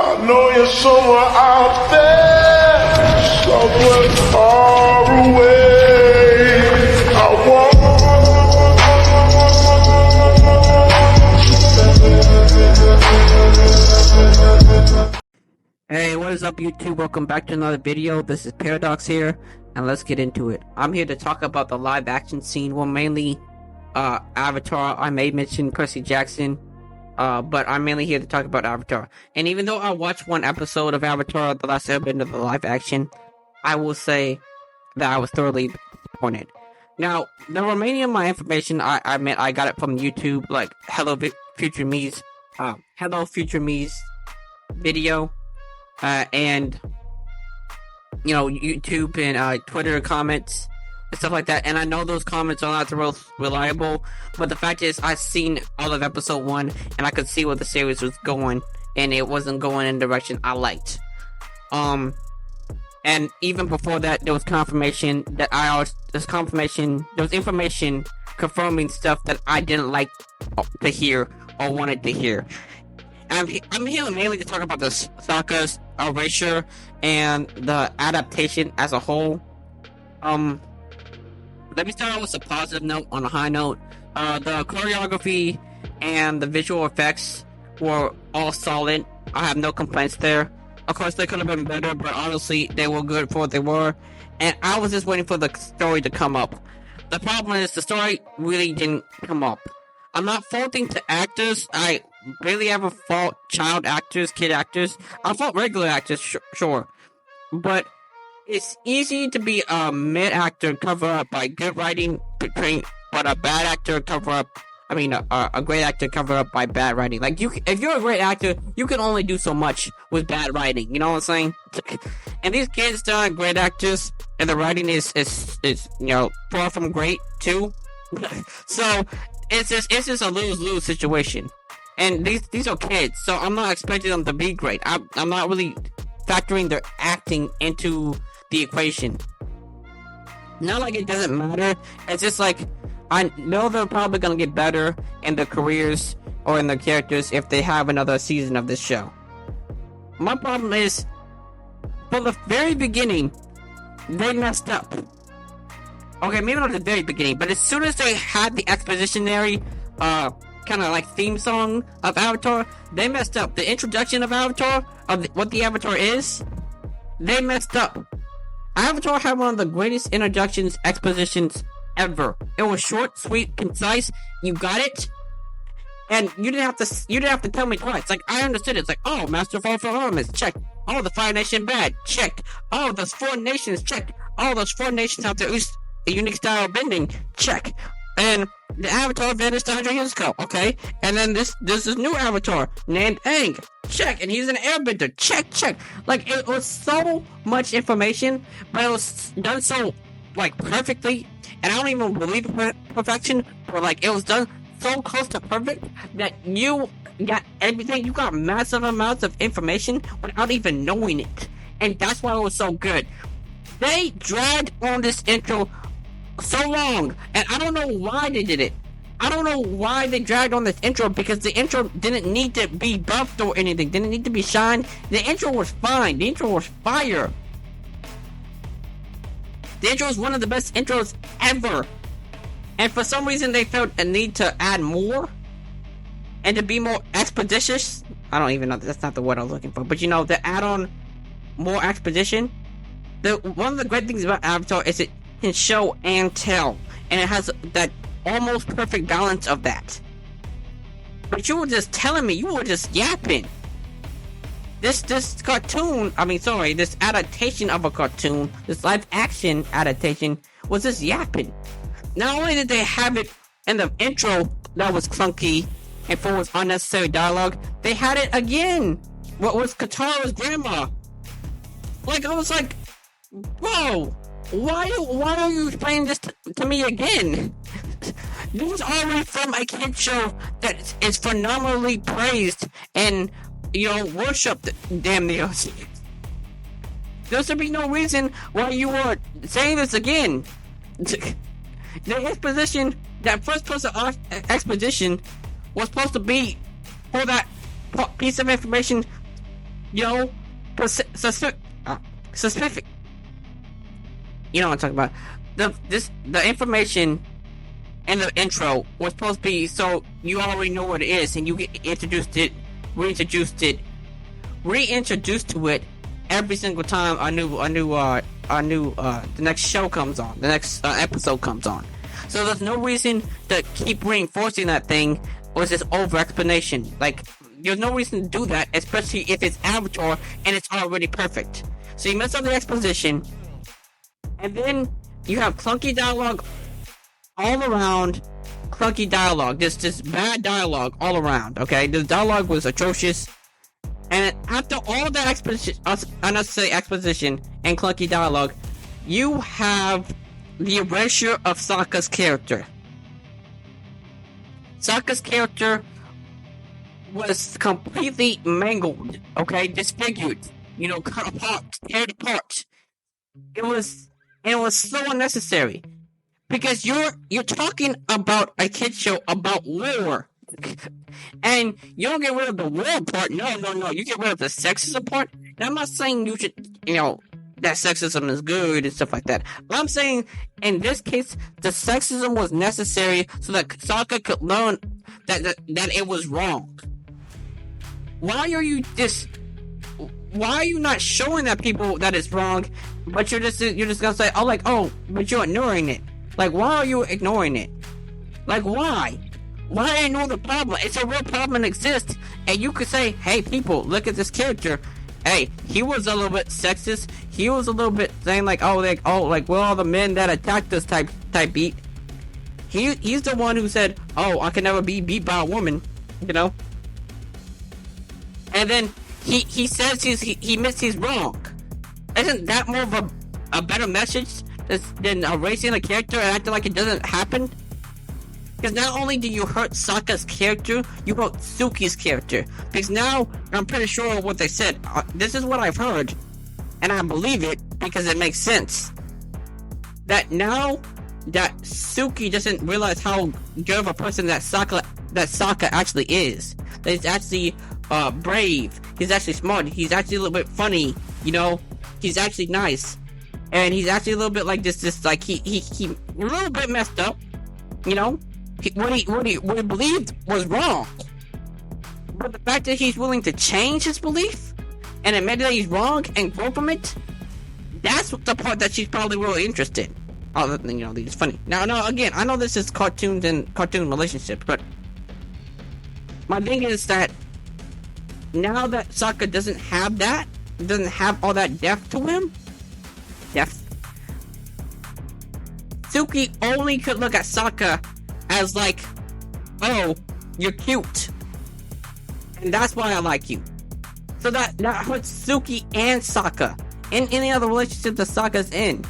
I know you're somewhere out there, somewhere far away. I want Hey, what is up YouTube? Welcome back to another video. This is Paradox here, and let's get into it. I'm here to talk about the live action scene. Well, mainly Avatar. I may mention Percy Jackson, but I'm mainly here to talk about Avatar. And even though I watched one episode of Avatar, the last episode of the live action, I will say that I was thoroughly disappointed. Now, the remaining of my information, I got it from YouTube, like Hello Future Me's video. And you know, YouTube and Twitter comments and stuff like that. And I know those comments are not the most reliable, but the fact is, I've seen all of episode 1, and I could see where the series was going, and it wasn't going in the direction I liked. And even before that, there was confirmation that there was information confirming stuff that I didn't like to hear or wanted to hear. I'm here mainly to talk about the sokka's erasure and the adaptation as a whole. Let me start out with a positive note on a high note. The choreography and the visual effects were all solid. I have no complaints there. Of course, they could have been better, but honestly, they were good for what they were. And I was just waiting for the story to come up. The problem is, the story really didn't come up. I'm not faulting to actors. I barely ever fault child actors, kid actors. I fault regular actors, sure. But it's easy to be a mid-actor cover up by good writing, but a bad actor cover up. I mean, a great actor cover up by bad writing. Like, if you're a great actor, you can only do so much with bad writing. You know what I'm saying? And these kids aren't great actors, and the writing is you know, far from great too. So it's just a lose-lose situation. And these are kids, so I'm not expecting them to be great. I'm not really factoring their acting into the equation. Not like it doesn't matter. It's just like, I know they're probably gonna get better in their careers or in their characters if they have another season of this show. My problem is, from the very beginning, they messed up. Okay, maybe not at the very beginning, but as soon as they had the expositionary, kind of like theme song of Avatar, they messed up. The introduction of Avatar, what the Avatar is, they messed up. Avatar had one of the greatest introductions, expositions ever. It was short, sweet, concise. You got it, and you didn't have to tell me twice. Like, I understood it. It's like, oh, Master Fall for Armies, check. Oh, the Fire Nation bad, check. Oh, those 4 nations, check. Oh, those 4 nations have their a unique style of bending, check. And the Avatar vanished 100 years ago, okay? And then there's this new Avatar named Aang, check. And he's an airbender, check. Like, it was so much information, but it was done so, like, perfectly. And I don't even believe in perfection, but, like, it was done so close to perfect that you got everything. You got massive amounts of information without even knowing it. And that's why it was so good. They dragged on this intro so long, and I don't know why they did it. I don't know why they dragged on this intro, because the intro didn't need to be buffed or anything, didn't need to be shined. The intro was fine. The intro was fire. The intro is one of the best intros ever. And for some reason they felt a need to add more and to be more expeditious. I don't even know, that's not the word I was looking for, but you know, to add on more exposition. One of the great things about Avatar is it can show and tell, and it has that almost perfect balance of that. But you were just telling me, you were just yapping. This cartoon, this adaptation of a cartoon, this live action adaptation, was just yapping. Not only did they have it in the intro that was clunky and full of unnecessary dialogue, they had it again. What was Katara's grandma? Like, I was like, whoa. Why are you explaining this to me again? This was already from a kid show that is phenomenally praised and, you know, worshipped, damn near. There should be no reason why you were saying this again. The exposition, that first person exposition, was supposed to be for that piece of information you know, specific. You know what I'm talking about. The information in the intro was supposed to be so you already know what it is, and you get reintroduced to it every single time the next show comes on, the next episode comes on. So there's no reason to keep reinforcing that thing with this over explanation. Like, there's no reason to do that, especially if it's Avatar and it's already perfect. So you mess up the exposition, and then you have clunky dialogue all around. Just bad dialogue all around. Okay, the dialogue was atrocious. And after all that unnecessary exposition and clunky dialogue, you have the erasure of Sokka's character. Sokka's character was completely mangled, okay, disfigured, cut apart, teared apart. It was so unnecessary, because you're talking about a kid show about war. And you don't get rid of the war part. No. You get rid of the sexism part. Now, I'm not saying you should, that sexism is good and stuff like that. I'm saying, in this case, the sexism was necessary so that Sokka could learn that it was wrong. Why are you not showing that people that it's wrong, but you're just gonna say, but you're ignoring it. Like, why are you ignoring it? Like, why? Why ignore the problem? It's a real problem and exists. And you could say, hey, people, look at this character. Hey, he was a little bit sexist. He was a little bit saying well, all the men that attacked us type beat. He's the one who said, I can never be beat by a woman, And then he says he admits he's wrong. Isn't that more of a better message than erasing a character and acting like it doesn't happen? Because not only do you hurt Sokka's character, you hurt Suki's character. Because now, I'm pretty sure what they said. This is what I've heard, and I believe it because it makes sense. That now that Suki doesn't realize how good of a person that Sokka actually is. That he's actually brave. He's actually smart. He's actually a little bit funny. He's actually nice, and he's actually a little bit like this. He a little bit messed up. What he believed was wrong. But the fact that he's willing to change his belief and admit that he's wrong and grow from it, that's the part that she's probably really interested in. Other than, it's funny. Now, again, I know this is cartoons and cartoon relationships, but my thing is that now that Sokka doesn't have all that depth to him, Suki only could look at Sokka as you're cute, and that's why I like you. So that hurts Suki and Sokka in any other relationship that Sokka's in.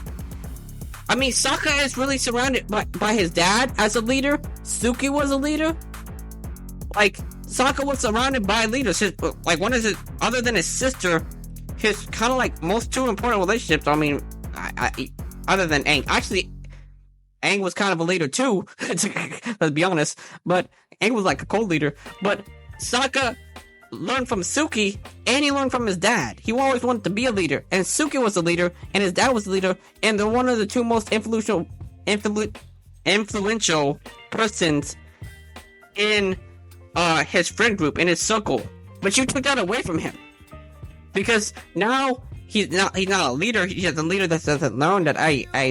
I mean, Sokka is really surrounded by his dad as a leader. Suki was a leader. Sokka was surrounded by leaders. One of his, other than his sister, his kind of most two important relationships. I mean, other than Aang. Actually, Aang was kind of a leader too, let's be honest, but Aang was a co-leader. But Sokka learned from Suki, and he learned from his dad. He always wanted to be a leader, and Suki was a leader, and his dad was a leader, and they're one of the two most influential persons in his friend group, in his circle. But you took that away from him, because now he's not a leader. He's just a leader that doesn't learn that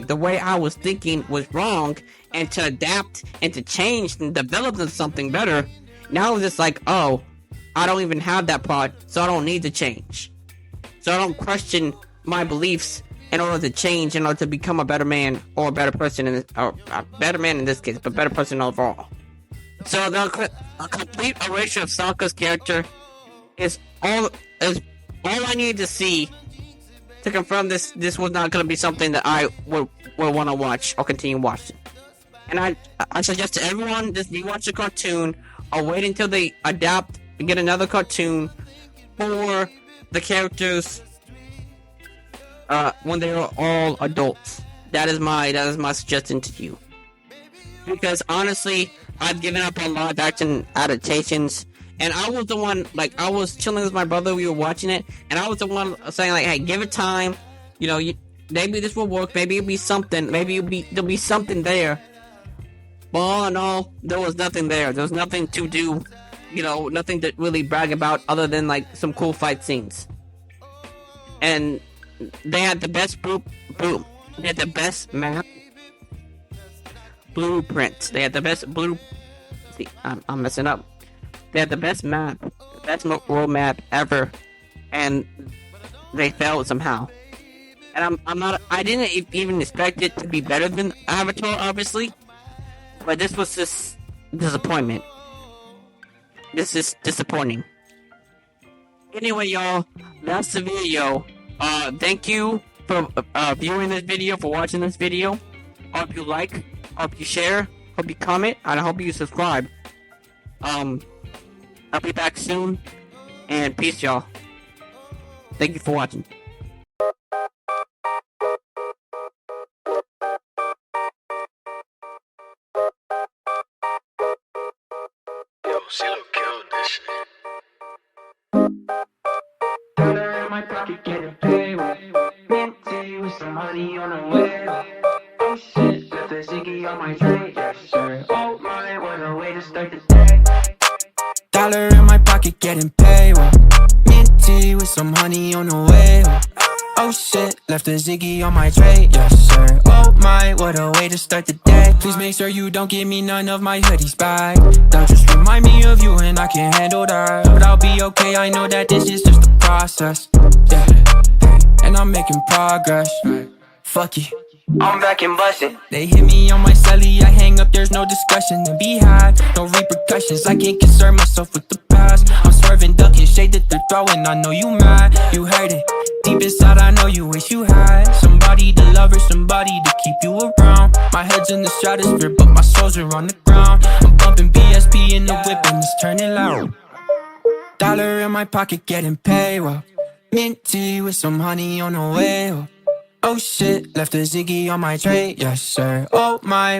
the way I was thinking was wrong, and to adapt and to change and develop into something better. Now it's just I don't even have that part, so I don't need to change. So I don't question my beliefs in order to change, in order to become a better man or a better person, or a better man in this case, but better person overall. So a complete erasure of Sokka's character is all I need to see to confirm this was not going to be something that I would want to watch or continue watching. And I suggest to everyone, just rewatch the cartoon or wait until they adapt and get another cartoon for the characters when they are all adults. That is my suggestion to you. Because honestly, I've given up on live action adaptations, And I was the one, like, I was chilling with my brother, we were watching it, and I was the one saying, like, hey, give it time, you know, maybe this will work, maybe it'll be something, there'll be something there. But all in all, there was nothing there. There was nothing to do, you know, nothing to really brag about other than, like, some cool fight scenes. And they had the best they had the best map blueprints. They had the best see, I'm messing up. They had the best map, the best world map ever, and they failed somehow. And I didn't even expect it to be better than Avatar, obviously, but this was just disappointment. This is disappointing. Anyway, y'all, that's the video. Thank you for viewing this video, for watching this video. Hope you like, hope you share, hope you comment, and I hope you subscribe. I'll be back soon, and peace, y'all. Thank you for watching. Yo, CeeLo killed this shit. Dollar in my pocket, getting paid with minty with some money on the way. Oh shit, left the Ziggy on my tray, yes sir. Oh my, what a way to start the day. Dollar in my pocket, getting paid with minty with some honey on the way. Oh shit, left the Ziggy on my tray, yes sir. Oh my, what a way to start the day. Please make sure you don't give me none of my hoodies back. They'll just remind me of you and I can't handle that. But I'll be okay, I know that this is just a process. Yeah, and I'm making progress. Fuck you, I'm back and bustin'. They hit me on my celly, I hang up, there's no discussion to be had. No repercussions, I can't concern myself with the past. I'm swerving, ducking, shade that they're throwing, I know you mad. You heard it, deep inside I know you wish you had somebody to love or somebody to keep you around. My head's in the stratosphere, but my soles are on the ground. I'm bumping BSP in the whip and it's turning loud. Dollar in my pocket, getting paid well. Minty with some honey on the way. Oh shit, left a Ziggy on my tray, yes sir. Oh my.